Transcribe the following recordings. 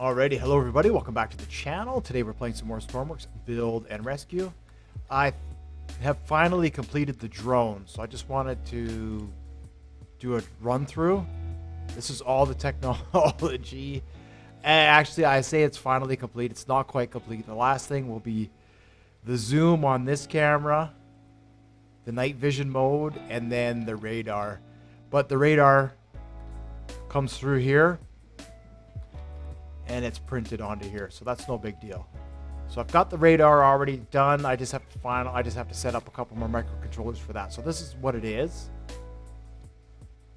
Alrighty, hello everybody, welcome back to the channel. Today we're playing some more Stormworks Build and Rescue. I have finally completed the drone, so I just wanted to do a run through. This is all the technology. And actually, I say it's finally complete. It's not quite complete. The last thing will be the zoom on this camera, the night vision mode, and then the radar. But the radar comes through here and it's printed onto here, so that's no big deal. So I've got the radar already done. I just have to set up a couple more microcontrollers for that. So this is what it is.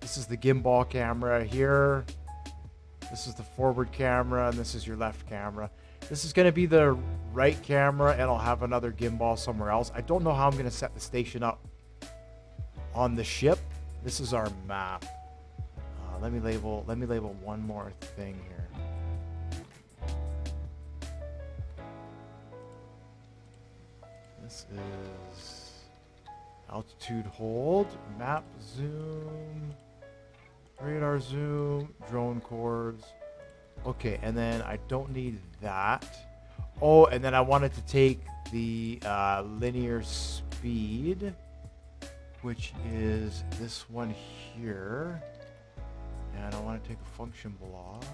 This is the gimbal camera here. This is the forward camera, and this is your left camera. This is going to be the right camera, and I'll have another gimbal somewhere else. I don't know how I'm going to set the station up on the ship. This is our map. Let me label one more thing here. This is altitude hold, map zoom, radar zoom, drone cores. Okay, and then I don't need that. Oh, and then I wanted to take the linear speed, which is this one here. And I want to take a function block.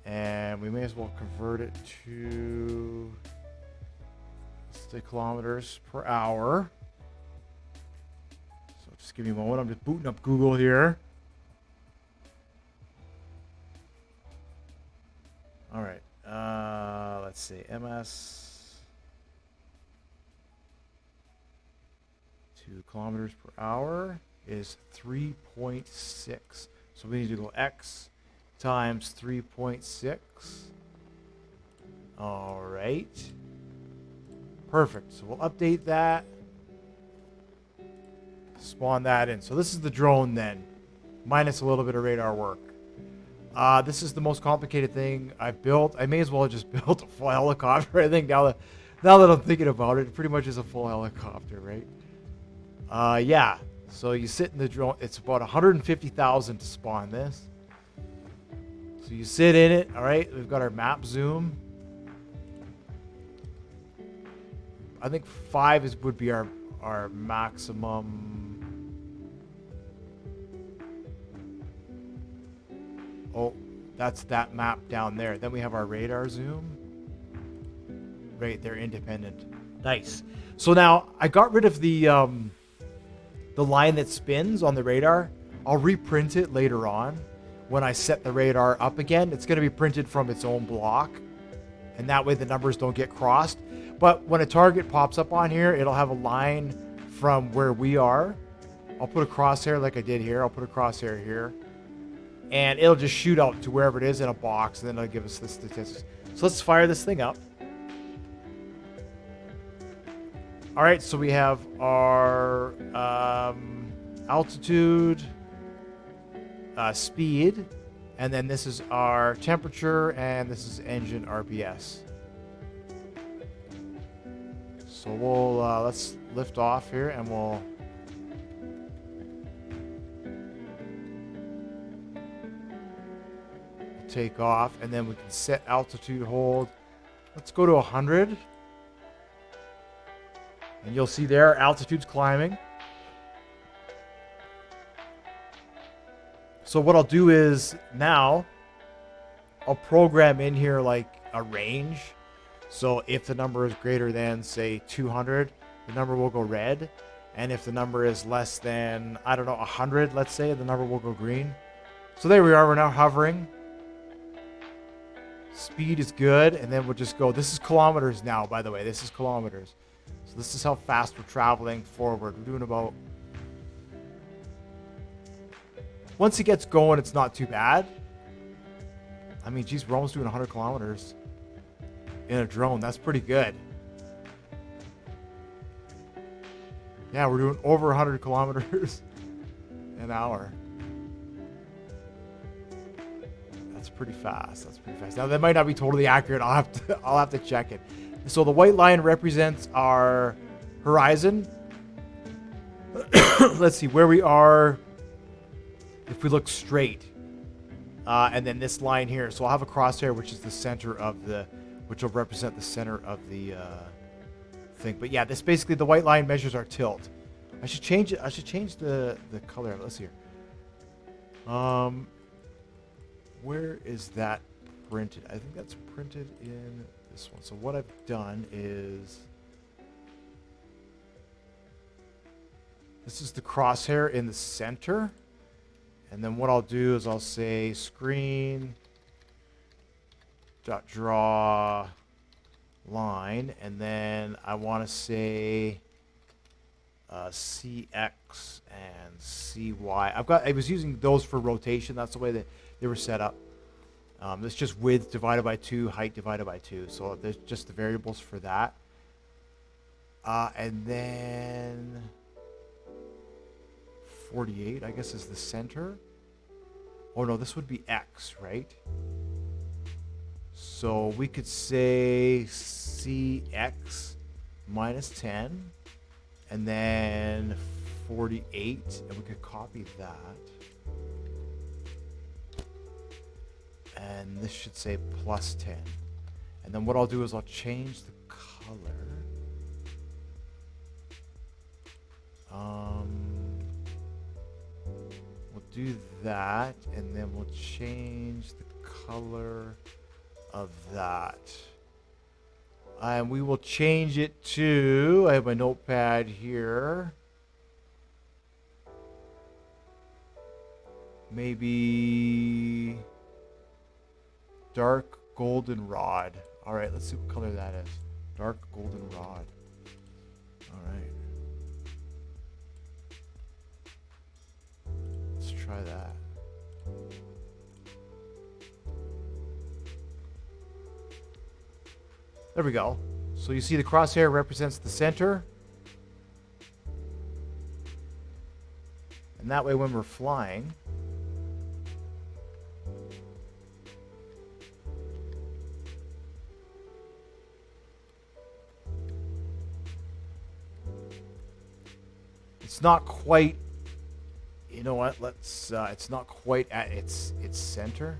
And we may as well convert it to, let's say, kilometers per hour. So just give me a moment. I'm just booting up Google here. All right. Let's see. MS to kilometers per hour is 3.6. So we need to go X times 3.6. All right. Perfect. So we'll update that. Spawn that in. So this is the drone then, minus a little bit of radar work. This is the most complicated thing I've built. I may as well have just built a full helicopter. I think now that I'm thinking about it, it pretty much is a full helicopter, right? Yeah. So you sit in the drone. It's about 150,000 to spawn this. So you sit in it, all right? We've got our map zoom. I think 5 would be our maximum. Oh, that's that map down there. Then we have our radar zoom. Right, they're independent. Nice. So now I got rid of the line that spins on the radar. I'll reprint it later on. When I set the radar up again, it's going to be printed from its own block, and that way the numbers don't get crossed. But when a target pops up on here, it'll have a line from where we are. I'll put a crosshair like I did here. I'll put a crosshair here, and it'll just shoot out to wherever it is in a box, and then it'll give us the statistics. So let's fire this thing up. All right, so we have our altitude, speed, and then this is our temperature, and this is engine RPS. So we'll let's lift off here, and we'll take off, and then we can set altitude hold. Let's go to 100, and you'll see there altitude's climbing. So what I'll do is now I'll program in here like a range. So if the number is greater than, say, 200, the number will go red. And if the number is less than, I don't know, 100, let's say, the number will go green. So there we are. We're now hovering. Speed is good. And then we'll just go. This is kilometers now, by the way. This is kilometers. So this is how fast we're traveling forward. We're doing about... Once it gets going, it's not too bad. I mean, geez, we're almost doing 100 kilometers in a drone. That's pretty good. Yeah, we're doing over 100 kilometers an hour. That's pretty fast. That's pretty fast. Now, that might not be totally accurate. I'll have to check it. So the white line represents our horizon. Let's see where we are if we look straight. And then this line here. So I'll have a crosshair, which is the center of which will represent the center of the thing. But yeah, this basically, the white line measures our tilt. I should change it. I should change the color of it. Let's see here. Where is that printed? I think that's printed in this one. So what I've done is, this is the crosshair in the center. And then what I'll do is I'll say screen dot draw line, and then I want to say CX and CY. I was using those for rotation. That's the way that they were set up. It's just width divided by 2, height divided by 2. So there's just the variables for that. And then 48, I guess, is the center. Oh no, this would be X, right? So we could say CX minus 10, and then 48, and we could copy that. And this should say plus 10. And then what I'll do is I'll change the color. We'll do that, and then we'll change the color of that. And we will change it to, I have my notepad here. Maybe dark goldenrod. All right, let's see what color that is. Dark goldenrod. All right. Let's try that. There we go. So you see the crosshair represents the center. And that way when we're flying, it's not quite, you know what, let's, it's not quite at its center.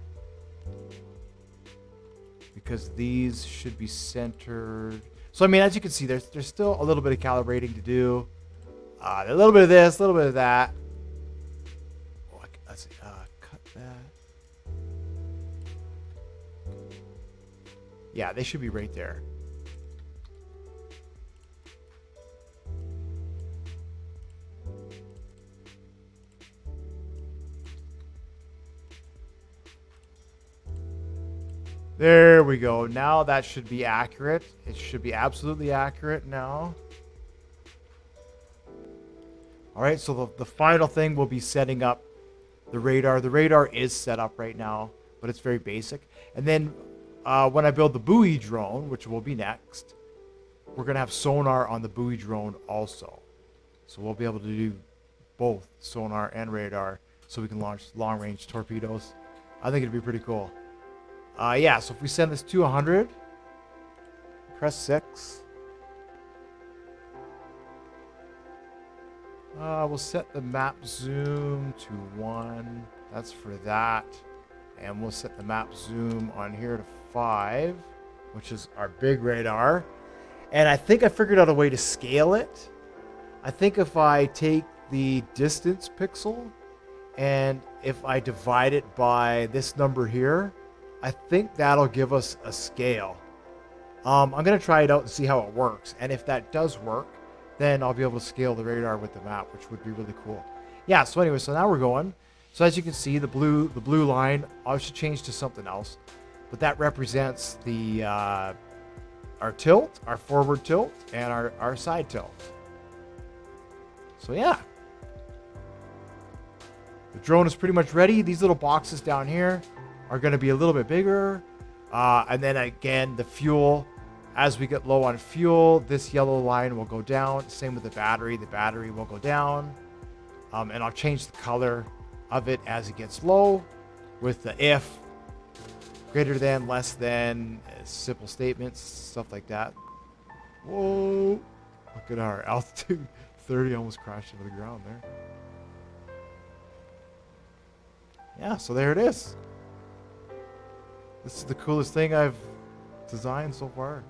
Because these should be centered. So, I mean, as you can see, there's still a little bit of calibrating to do. A little bit of this, a little bit of that. Oh, let's see, cut that. Yeah, they should be right there. There we go. Now that should be accurate. It should be absolutely accurate now. All right, so the final thing will be setting up the radar. The radar is set up right now, but it's very basic. And then when I build the buoy drone, which will be next, we're going to have sonar on the buoy drone also. So we'll be able to do both sonar and radar so we can launch long-range torpedoes. I think it'd be pretty cool. Yeah, so if we send this to 100, press 6. We'll set the map zoom to 1. That's for that. And we'll set the map zoom on here to 5, which is our big radar. And I think I figured out a way to scale it. I think if I take the distance pixel and if I divide it by this number here, I think that'll give us a scale. I'm going to try it out and see how it works. And if that does work, then I'll be able to scale the radar with the map, which would be really cool. Yeah, so anyway, so now we're going. So as you can see, the blue line, I should change to something else. But that represents the our tilt, our forward tilt, and our side tilt. So yeah. The drone is pretty much ready. These little boxes down here are going to be a little bit bigger. And then again, the fuel, as we get low on fuel, this yellow line will go down. Same with the battery will go down. And I'll change the color of it as it gets low with the if, greater than, less than, simple statements, stuff like that. Whoa, look at our altitude, 30, almost crashed into the ground there. Yeah, so there it is. This is the coolest thing I've designed so far.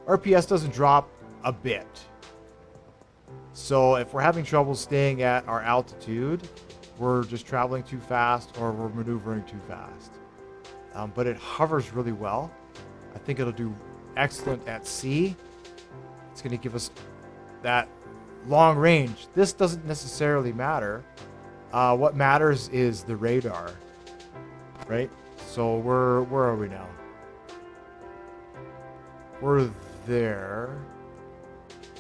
RPS doesn't drop a bit. So if we're having trouble staying at our altitude, we're just traveling too fast or we're maneuvering too fast. But it hovers really well. I think it'll do excellent at sea. It's going to give us that long range. This doesn't necessarily matter. What matters is the radar, right? So where are we now? We're there.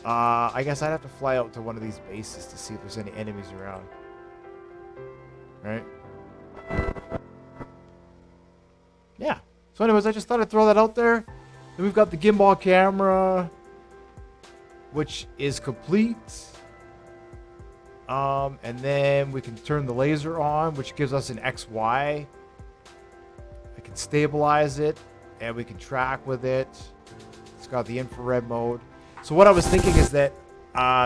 I guess I'd have to fly out to one of these bases to see if there's any enemies around. Right? Yeah. So anyways, I just thought I'd throw that out there. Then we've got the gimbal camera, which is complete. And then we can turn the laser on, which gives us an XY. I can stabilize it, and we can track with it. It's got the infrared mode. So what I was thinking is that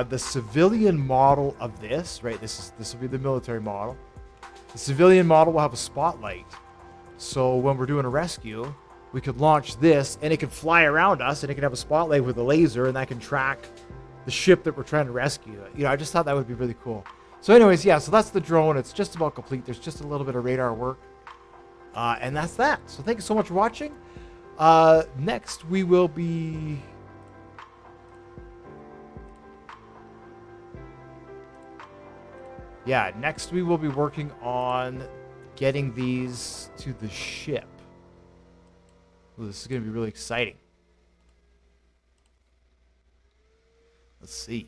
the civilian model of this, right? This will be the military model. The civilian model will have a spotlight. So when we're doing a rescue, we could launch this, and it can fly around us, and it can have a spotlight with a laser, and that can track the ship that we're trying to rescue. You know, I just thought that would be really cool. So anyways, yeah, so that's the drone. It's just about complete. There's just a little bit of radar work. And that's that. So thank you so much for watching. Next, we will be... Yeah, next we will be working on getting these to the ship. Ooh, this is going to be really exciting. Let's see.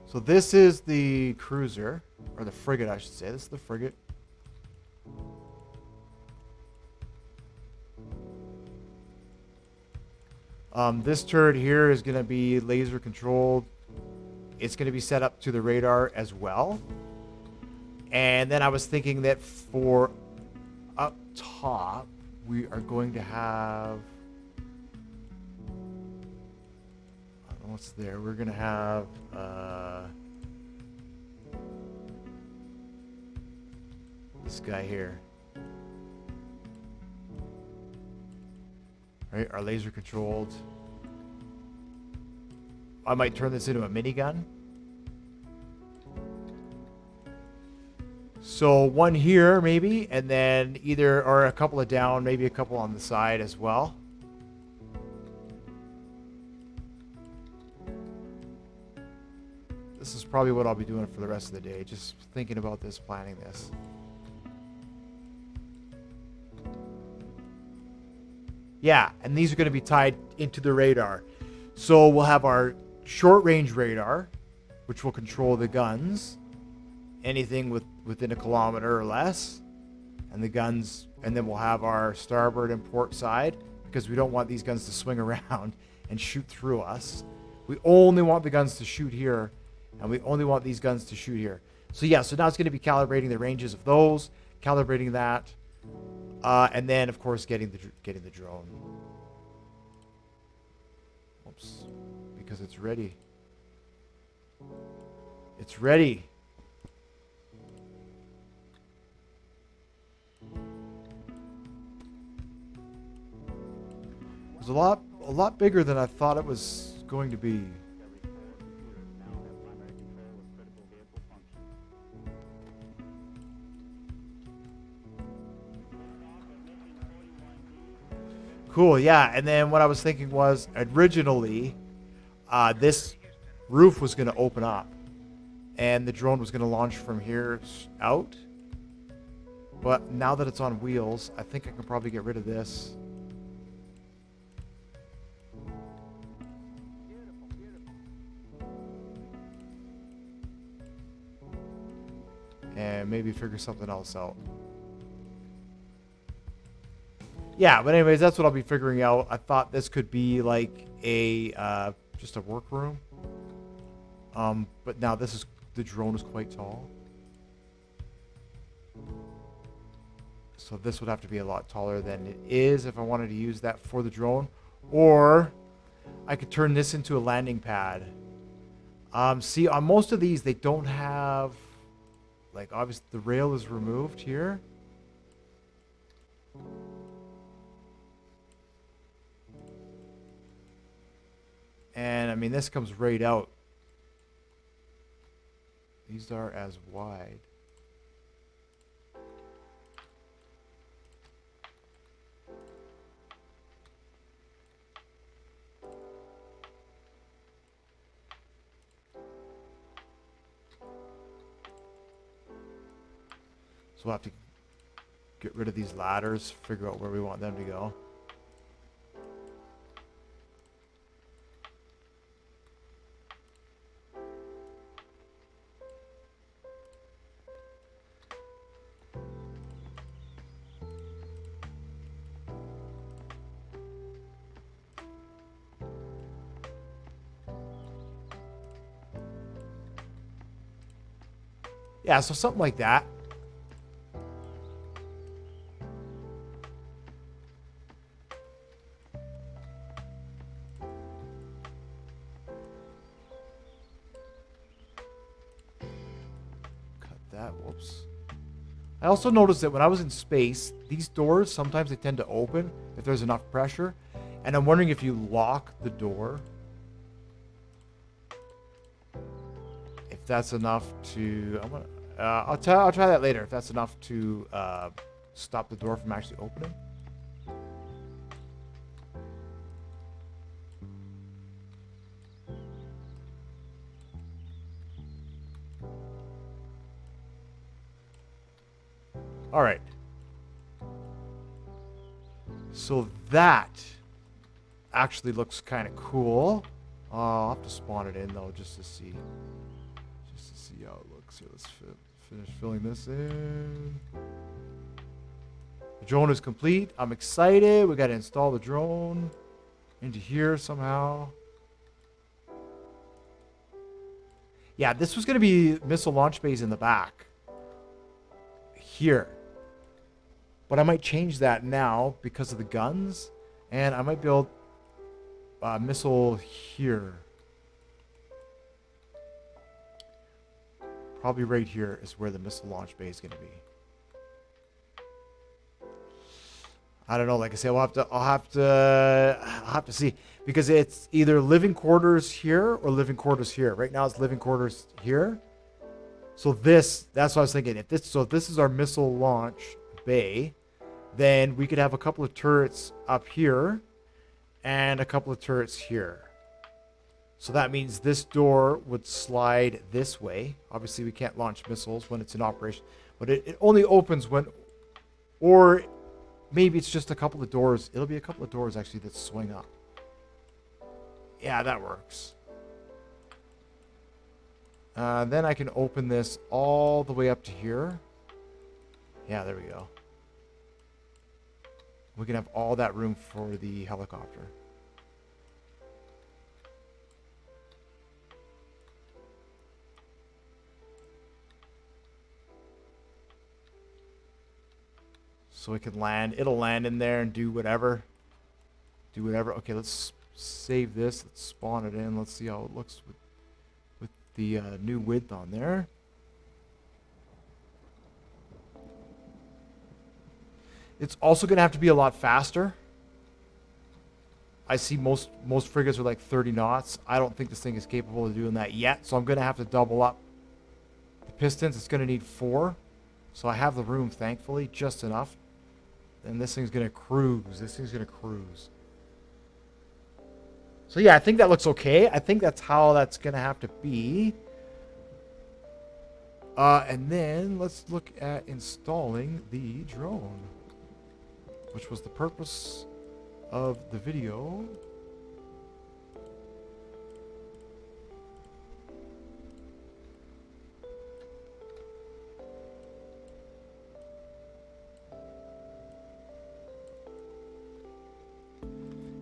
So this is the cruiser, or the frigate, I should say. This is the frigate. This turret here is going to be laser controlled. It's going to be set up to the radar as well. And then I was thinking that for up top, we are going to have... I don't know what's there. We're going to have... this guy here. Right, our laser controlled. I might turn this into a minigun. So one here maybe, and then either, or a couple of down, maybe a couple on the side as well. This is probably what I'll be doing for the rest of the day. Just thinking about this, planning this. Yeah, and these are going to be tied into the radar. So we'll have our short-range radar, which will control the guns, anything within a kilometer or less, and the guns, and then we'll have our starboard and port side, because we don't want these guns to swing around and shoot through us. We only want the guns to shoot here, and we only want these guns to shoot here. So yeah, so now it's going to be calibrating the ranges of those, calibrating that. And then, of course, getting the drone. Oops, because it's ready. It's ready. It was a lot bigger than I thought it was going to be. Cool, yeah. And then what I was thinking was, originally, this roof was going to open up, and the drone was going to launch from here out. But now that it's on wheels, I think I can probably get rid of this. And maybe figure something else out. Yeah, but anyways, that's what I'll be figuring out. I thought this could be like a just a workroom. But now the drone is quite tall. So this would have to be a lot taller than it is if I wanted to use that for the drone. Or I could turn this into a landing pad. See, on most of these, they don't have, like, obviously the rail is removed here. And, I mean, this comes right out. These are as wide. So we'll have to get rid of these ladders, figure out where we want them to go. Yeah, so something like that. Cut that. Whoops. I also noticed that when I was in space, these doors, sometimes they tend to open if there's enough pressure. And I'm wondering if you lock the door, if that's enough to... I'll try that later, if that's enough to stop the door from actually opening. All right. So that actually looks kind of cool. I'll have to spawn it in though, just to see how it looks. Here, let's finish filling this in. The drone is complete. I'm excited. We got to install the drone into here somehow. Yeah, this was going to be missile launch bays in the back here. But I might change that now because of the guns. And I might build a missile here. Probably right here is where the missile launch bay is going to be. I don't know. Like I said, I'll have to see, because it's either living quarters here or living quarters here. Right now it's living quarters here. So that's what I was thinking. If this is our missile launch bay, then we could have a couple of turrets up here and a couple of turrets here. So that means this door would slide this way. Obviously, we can't launch missiles when it's in operation, but it only opens when, or maybe it's just a couple of doors. It'll be a couple of doors actually that swing up. Yeah, that works. Then I can open this all the way up to here. Yeah, there we go. We can have all that room for the helicopter. So it can land. It'll land in there and do whatever. Do whatever. Okay, let's save this. Let's spawn it in. Let's see how it looks with the new width on there. It's also going to have to be a lot faster. I see most frigates are like 30 knots. I don't think this thing is capable of doing that yet, so I'm going to have to double up the pistons. It's going to need 4. So I have the room, thankfully, just enough. And this thing's going to cruise. This thing's going to cruise. So yeah, I think that looks okay. I think that's how that's going to have to be. And then let's look at installing the drone, which was the purpose of the video.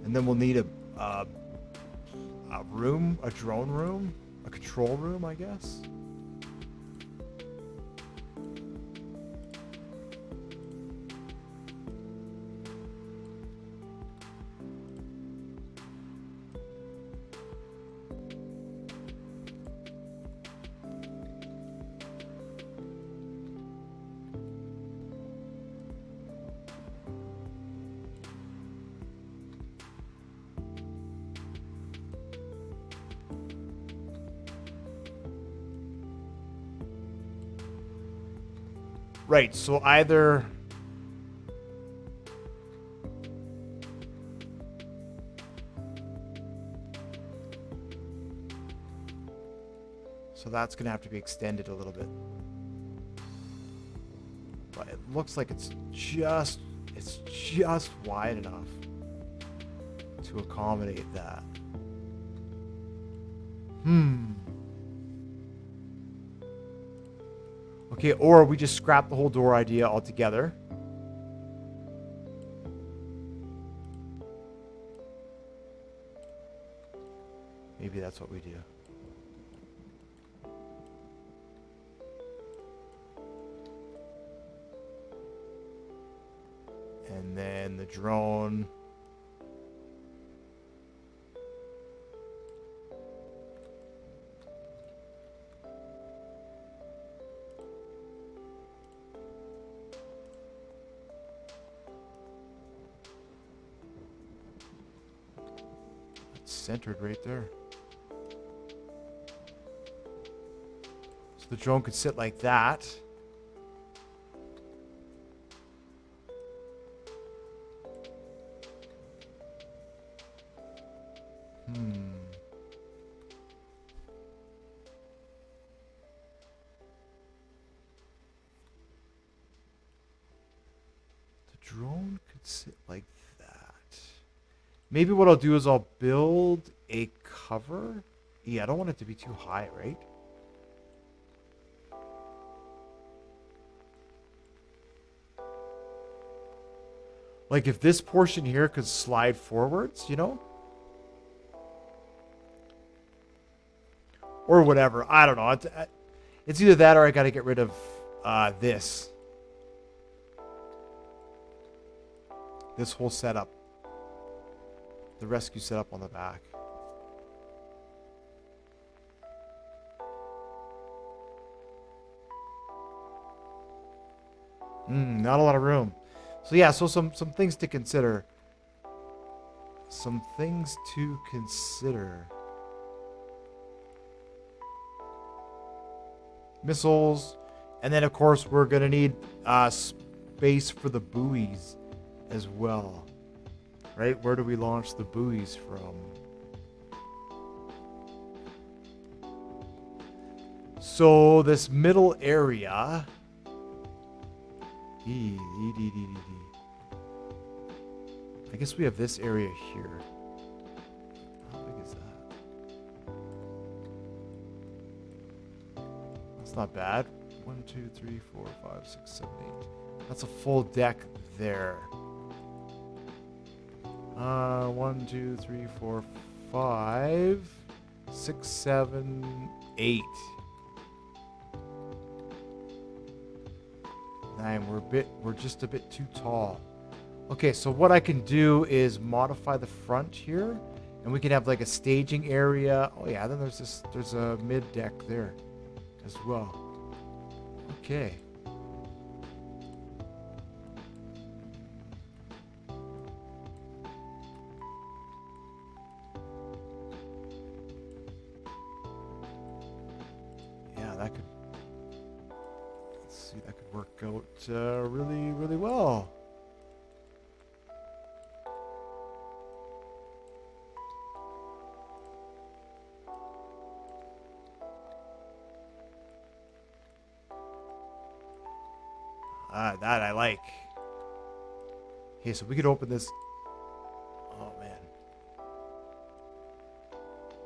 And then we'll need a room, a drone room, a control room, I guess. Right, so either... So that's going to have to be extended a little bit. But it looks like it's just wide enough to accommodate that. Okay, or we just scrap the whole door idea altogether. Maybe that's what we do. And then the drone. Centered right there. So the drone could sit like that. The drone could sit like that. Maybe what I'll do is I'll build a cover. Yeah, I don't want it to be too high, right? Like if this portion here could slide forwards, you know? Or whatever. I don't know. It's either that or I got to get rid of this. This whole setup. The rescue setup on the back. Not a lot of room. So yeah, so some things to consider. Some things to consider. Missiles. And then of course we're going to need space for the buoys as well. Right? Where do we launch the buoys from? So this middle area. I guess we have this area here. How big is that? That's not bad. 1, 2, 3, 4, 5, 6, 7, 8. That's a full deck there. 1, 2, 3, 4, 5, 6, 7, 8. 9. We're just a bit too tall. Okay, so what I can do is modify the front here, and we can have like a staging area. Oh yeah, then there's a mid deck there as well. Okay. Yeah, that could. Let's see, that could work out really, really well. That I like. Okay, so we could open this. Oh, man.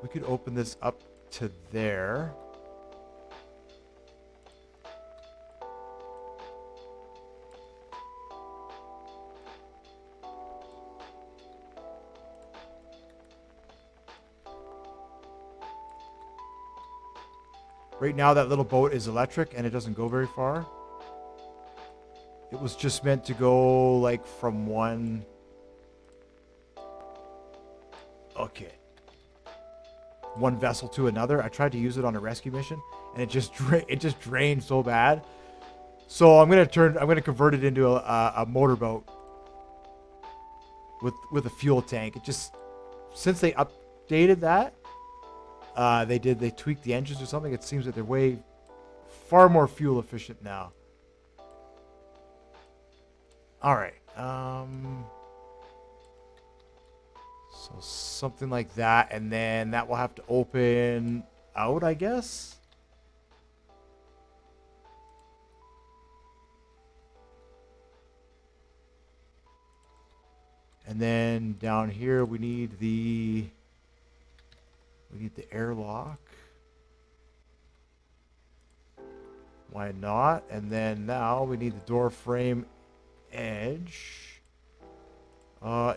We could open this up to there. Right now, that little boat is electric and it doesn't go very far. It was just meant to go like from one. Okay. One vessel to another. I tried to use it on a rescue mission, and it just drained so bad. So I'm gonna convert it into a motorboat with a fuel tank. It just, since they updated that, they tweaked the engines or something. It seems that they're far more fuel efficient now. All right. So something like that, and then that will have to open out, I guess. And then down here we need the airlock. Why not? And then now we need the door frame edge.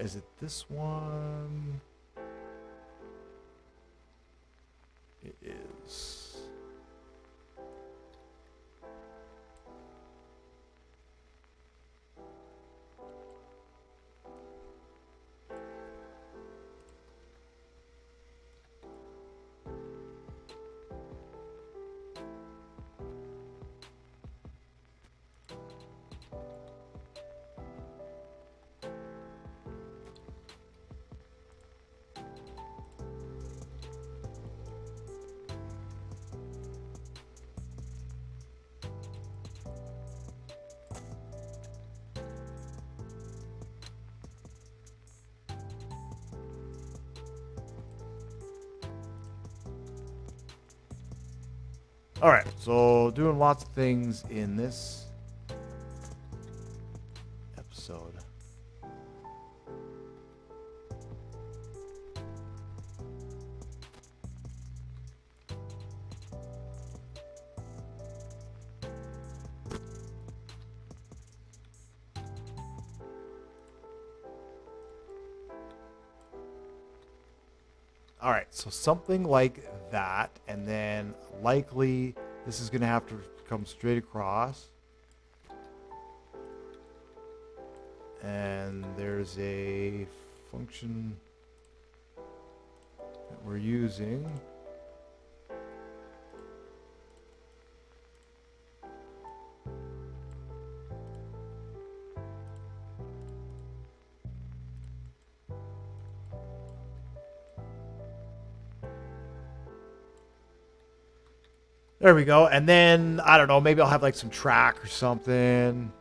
Is it this one? It is. All right, so doing lots of things in this episode. All right, so something like that, and then likely this is going to have to come straight across. And there's a function that we're using. There we go. And then, I don't know, maybe I'll have like some track or something.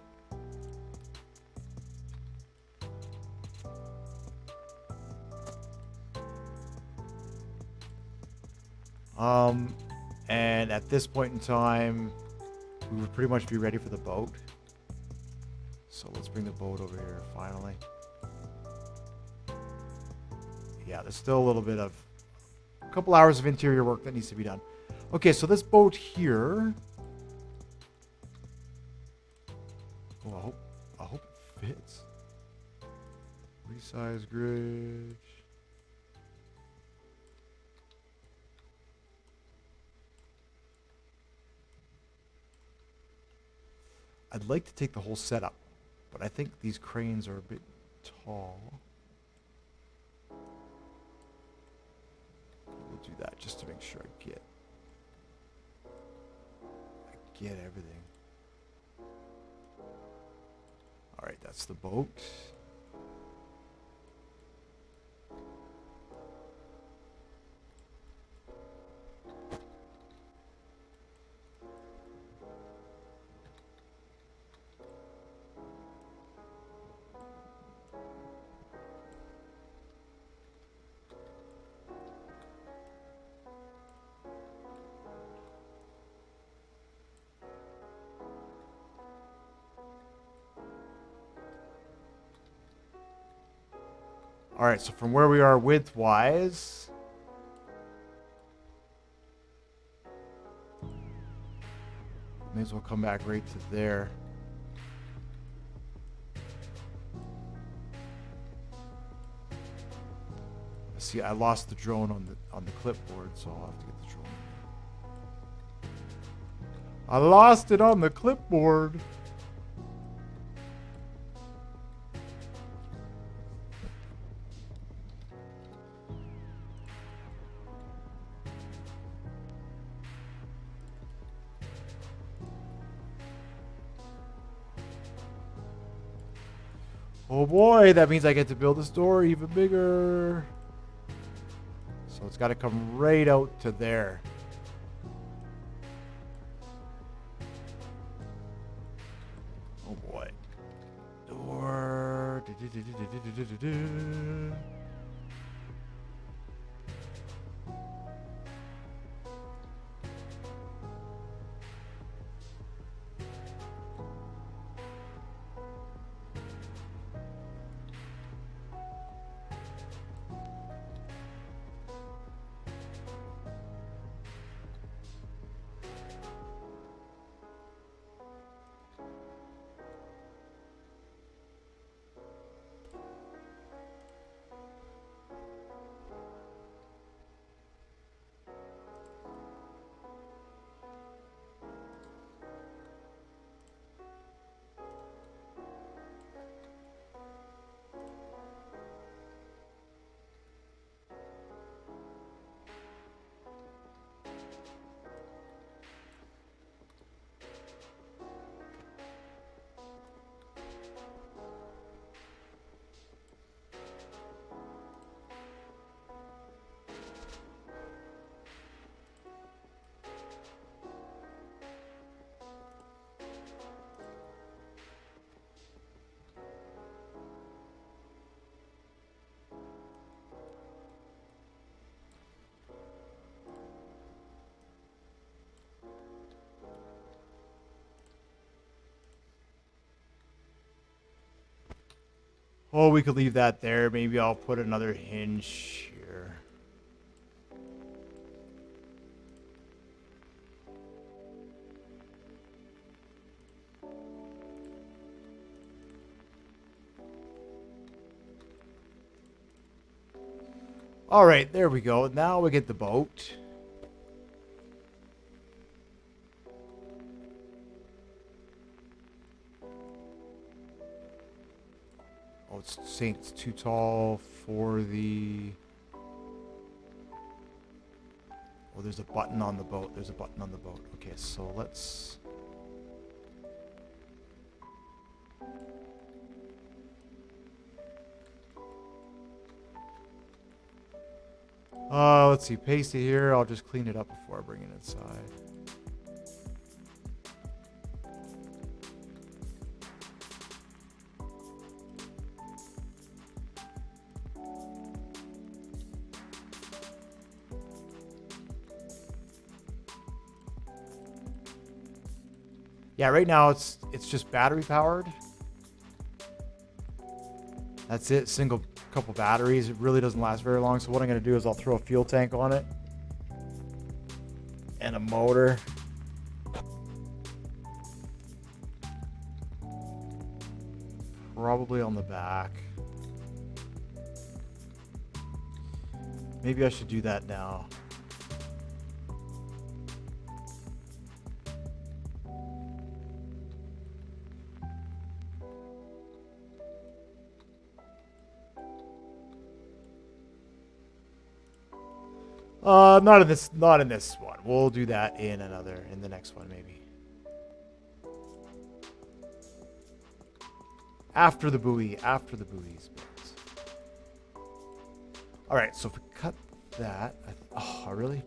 And at this point in time, we would pretty much be ready for the boat. So let's bring the boat over here finally. Yeah, there's still a little bit of, a couple hours of interior work that needs to be done. Okay, so this boat here. Oh, I hope it fits. Resize grid. I'd like to take the whole setup, but I think these cranes are a bit tall. We'll do that just to make sure I get everything. All right, that's the boat. All right, so from where we are width-wise, may as well come back right to there. See, I lost the drone on the clipboard, so I'll have to get the drone. I lost it on the clipboard. Oh boy, that means I get to build this door even bigger. So it's got to come right out to there. Oh boy. Door. Oh, we could leave that there. Maybe I'll put another hinge here. All right, there we go. Now we get the boat. Oh, it's saying it's too tall for the... Oh, there's a button on the boat. There's a button on the boat. Okay, so let's... let's see. Paste it here. I'll just clean it up before I bring it inside. Yeah, right now it's just battery powered. That's it. Single couple batteries. It really doesn't last very long. So what I'm going to do is I'll throw a fuel tank on it and a motor. Probably on the back. Maybe I should do that now. Not in this one. We'll do that in the next one maybe. After the buoys built. All right, so if we cut that, oh, really?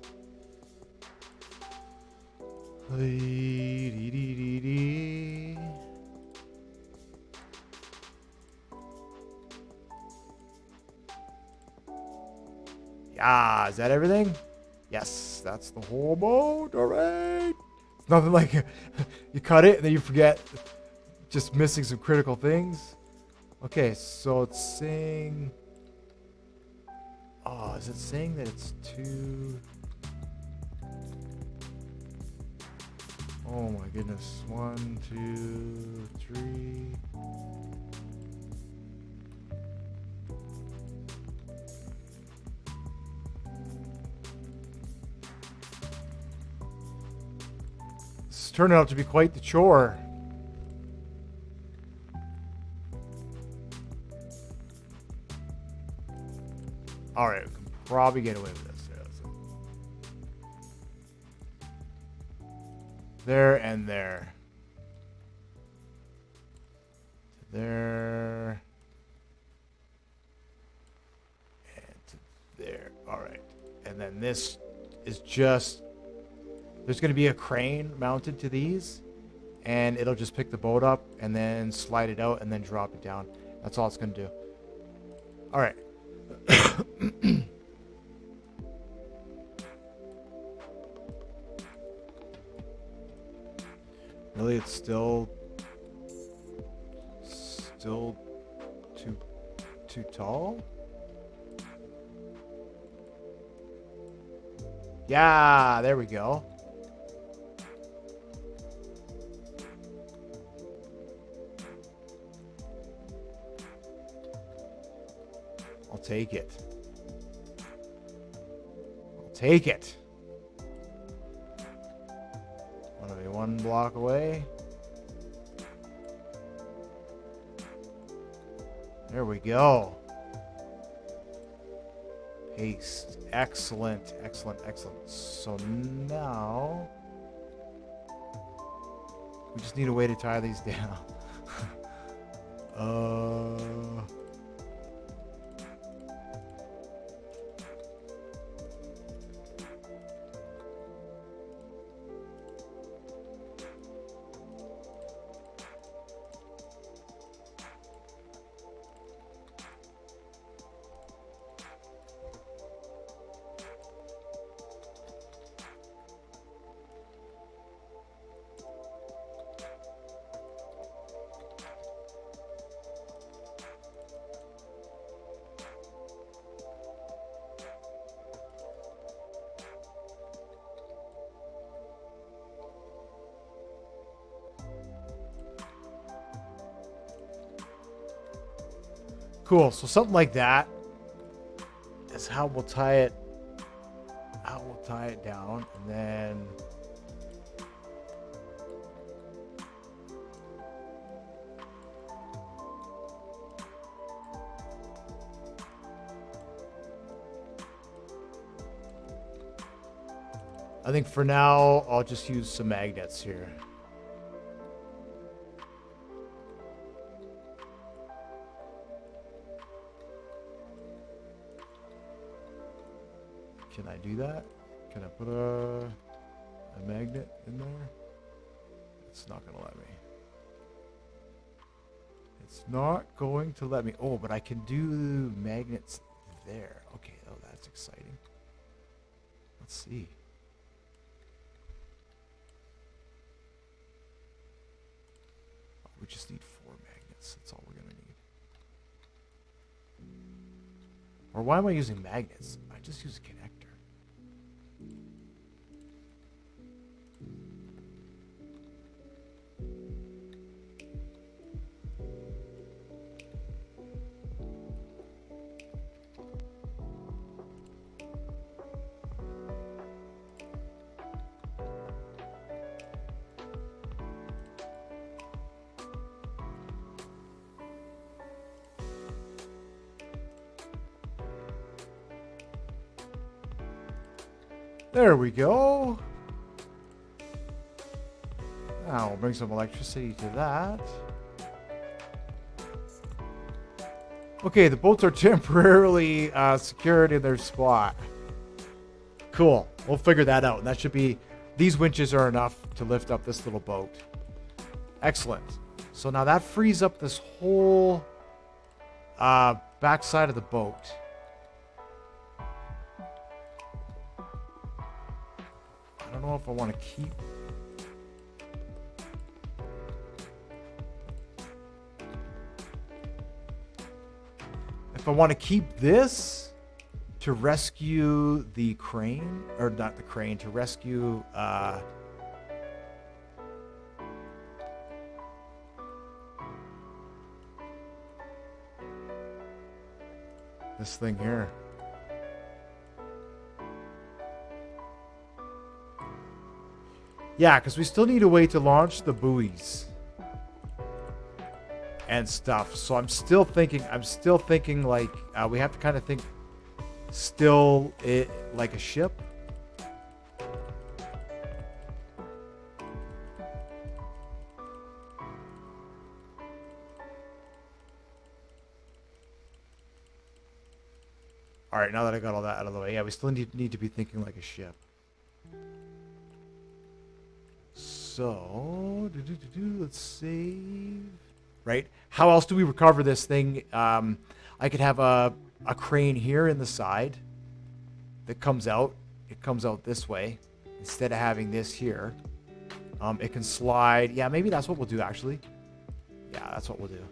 Yeah, is that everything? Yes, that's the whole boat. All right. It's nothing like you cut it and then you forget, just missing some critical things. Okay, so it's saying... Oh, is it saying that it's too... Oh my goodness. 1, 2, 3... turning out to be quite the chore. All right, we can probably get away with this. There and there. There. And to there. All right. And then this is just... There's going to be a crane mounted to these. And it'll just pick the boat up and then slide it out and then drop it down. That's all it's going to do. All right. Really, it's still too tall? Yeah, there we go. I'll take it. I'll take it. Want to be one block away. There we go. Paste. Excellent, excellent, excellent. So now we just need a way to tie these down. Cool. So something like that is how we'll tie it. How we'll tie it down, and then I think for now I'll just use some magnets here. Can I do that? Can I put a magnet in there? It's not going to let me. It's not going to let me. Oh, but I can do magnets there. Okay, oh, that's exciting. Let's see. Oh, we just need 4 magnets. That's all we're going to need. Or why am I using magnets? I just use a connector. There we go. Now we'll bring some electricity to that. Okay, the boats are temporarily secured in their spot. Cool. We'll figure that out. And that should be... These winches are enough to lift up this little boat. Excellent. So now that frees up this whole backside of the boat. I don't know if I want to keep... If I want to keep this to rescue the crane, or not the crane, to rescue this thing here. Yeah, because we still need a way to launch the buoys and stuff. So I'm still thinking like we have to kind of think still like a ship. All right, now that I got all that out of the way, yeah, we still need to be thinking like a ship. So, let's save. Right? How else do we recover this thing? I could have a crane here in the side that comes out. It comes out this way instead of having this here. It can slide. Yeah, maybe that's what we'll do, actually. Yeah, that's what we'll do.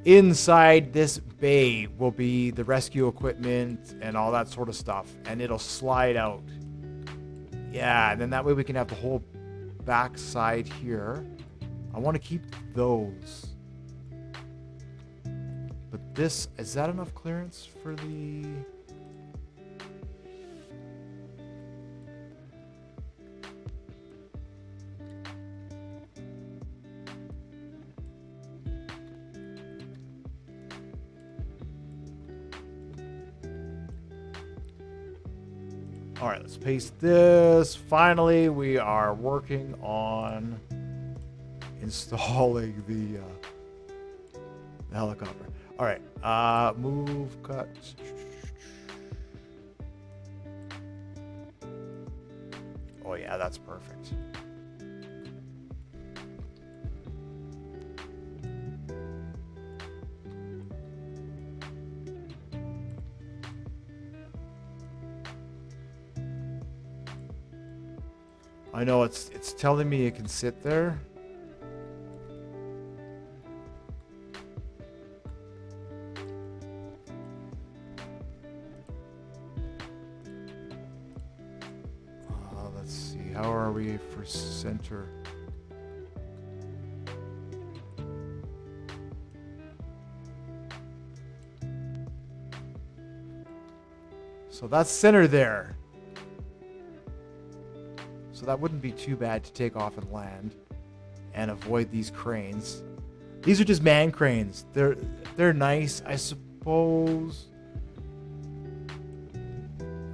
Inside this bay will be the rescue equipment and all that sort of stuff, and it'll slide out. Yeah, and then that way we can have the whole back side here. I want to keep those. But this, is that enough clearance for the... All right, let's paste this. Finally, we are working on installing the helicopter. All right, move, cut. Oh yeah, that's perfect. I know it's telling me it can sit there. Let's see. How are we for center? So that's center there. So that wouldn't be too bad to take off and land and avoid these cranes. These are just man cranes. They're nice, I suppose.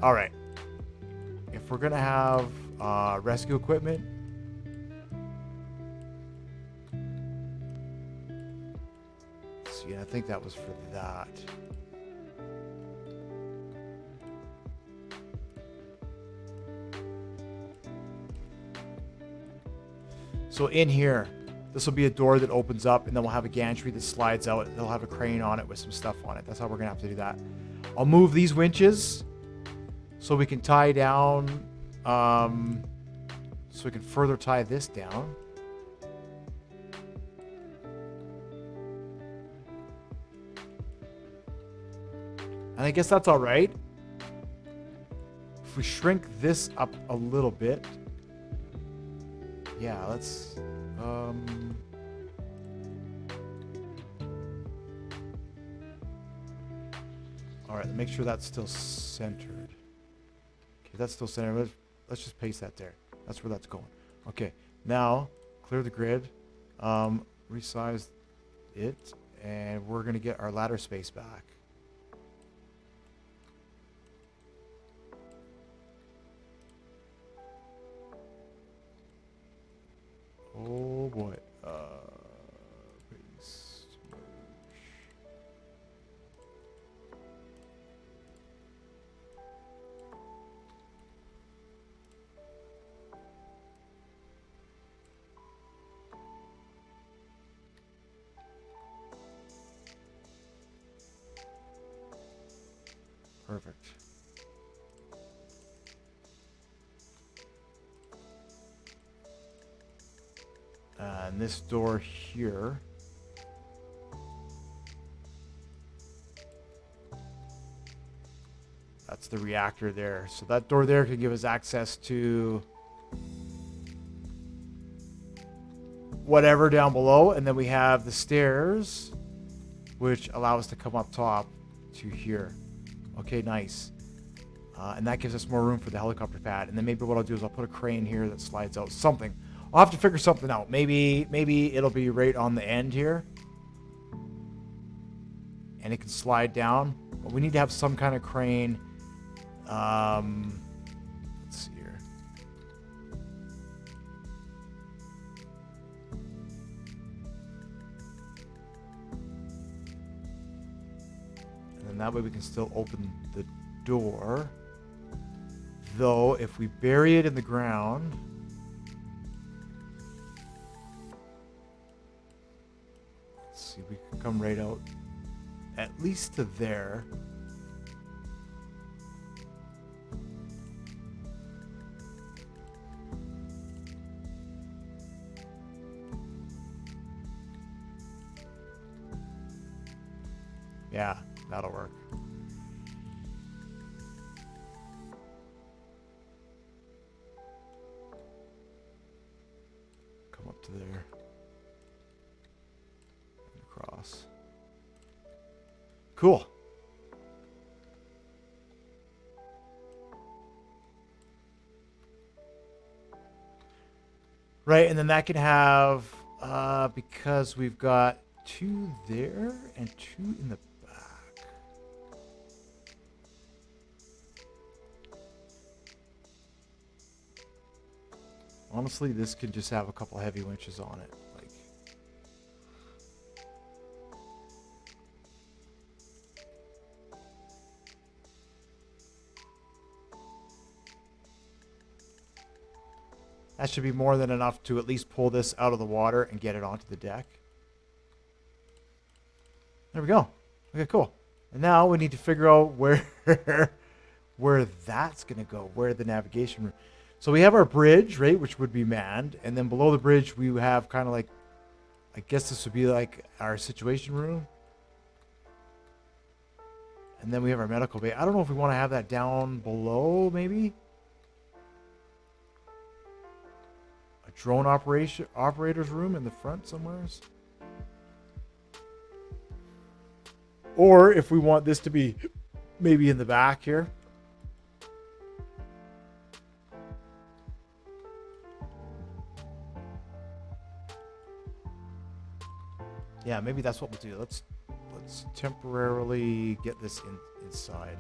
All right. If we're gonna have rescue equipment, let's see, I think that was for that. So in here, this will be a door that opens up, and then we'll have a gantry that slides out. It'll have a crane on it with some stuff on it. That's how we're gonna have to do that. I'll move these winches so we can tie down, so we can further tie this down. And I guess that's all right. If we shrink this up a little bit, yeah, let's, all right, make sure that's still centered. Okay, that's still centered. Let's just paste that there. That's where that's going. Okay, now clear the grid, resize it, and we're gonna get our ladder space back. Oh boy. Paste, merge. Perfect. And this door here, that's the reactor there. So that door there can give us access to whatever down below. And then we have the stairs, which allow us to come up top to here. Okay, nice. And that gives us more room for the helicopter pad. And then maybe what I'll do is I'll put a crane here that slides out. Something. I'll have to figure something out. Maybe it'll be right on the end here. And it can slide down. But we need to have some kind of crane. Let's see here. And then that way we can still open the door. Though, if we bury it in the ground... Let's see, we can come right out at least to there. Yeah, that'll work. Come up to there. And across. Cool. Right, and then that can have, because we've got 2 there and 2 in the back. Honestly, this could just have a couple heavy winches on it. Like, that should be more than enough to at least pull this out of the water and get it onto the deck. There we go. Okay, cool. And now we need to figure out where that's going to go, where the navigation room. So we have our bridge, right, which would be manned. And then below the bridge, we have kind of like, I guess this would be like our situation room. And then we have our medical bay. I don't know if we want to have that down below, maybe. A drone operator's room in the front somewhere. Or if we want this to be maybe in the back here. Yeah, maybe that's what we'll do. Let's temporarily get this inside.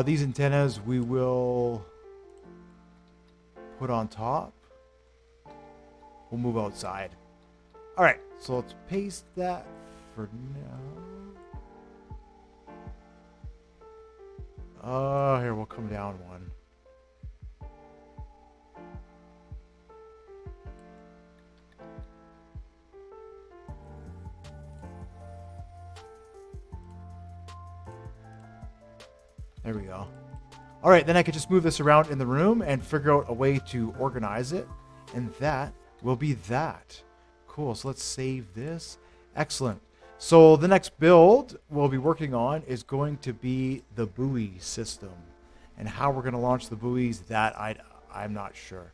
These antennas we will put on top. We'll move outside. All right, so let's paste that for now. Here, we'll come down one. There we go. All right, then I could just move this around in the room and figure out a way to organize it. And that will be that. Cool, so let's save this. Excellent. So the next build we'll be working on is going to be the buoy system. And how we're going to launch the buoys, that I'm not sure.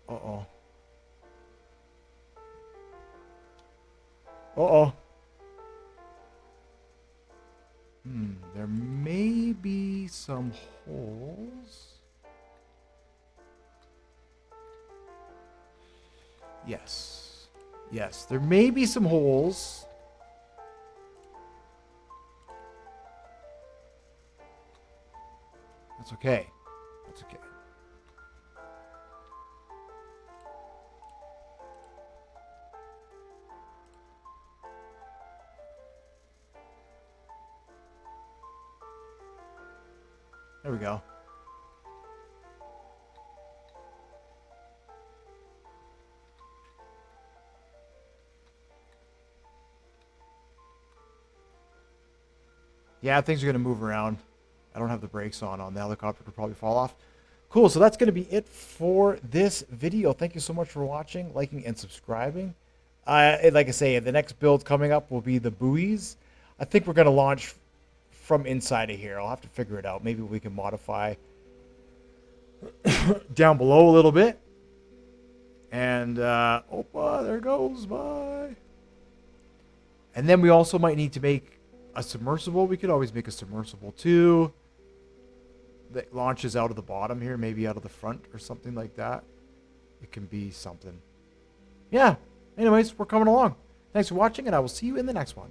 Uh-oh. Uh-oh. There may be some holes. Yes. Yes, there may be some holes. That's okay. That's okay. There we go. Yeah, things are going to move around. I don't have the brakes on the helicopter. It'll probably fall off. Cool, so that's going to be it for this video. Thank you so much for watching, liking, and subscribing. Like I say, the next build coming up will be the buoys. I think we're going to launch from inside of here. I'll have to figure it out. Maybe we can modify down below a little bit. And, opa, there goes, bye. And then we also might need to make a submersible. We could always make a submersible too. That launches out of the bottom here, maybe out of the front or something like that. It can be something. Yeah. Anyways, we're coming along. Thanks for watching, and I will see you in the next one.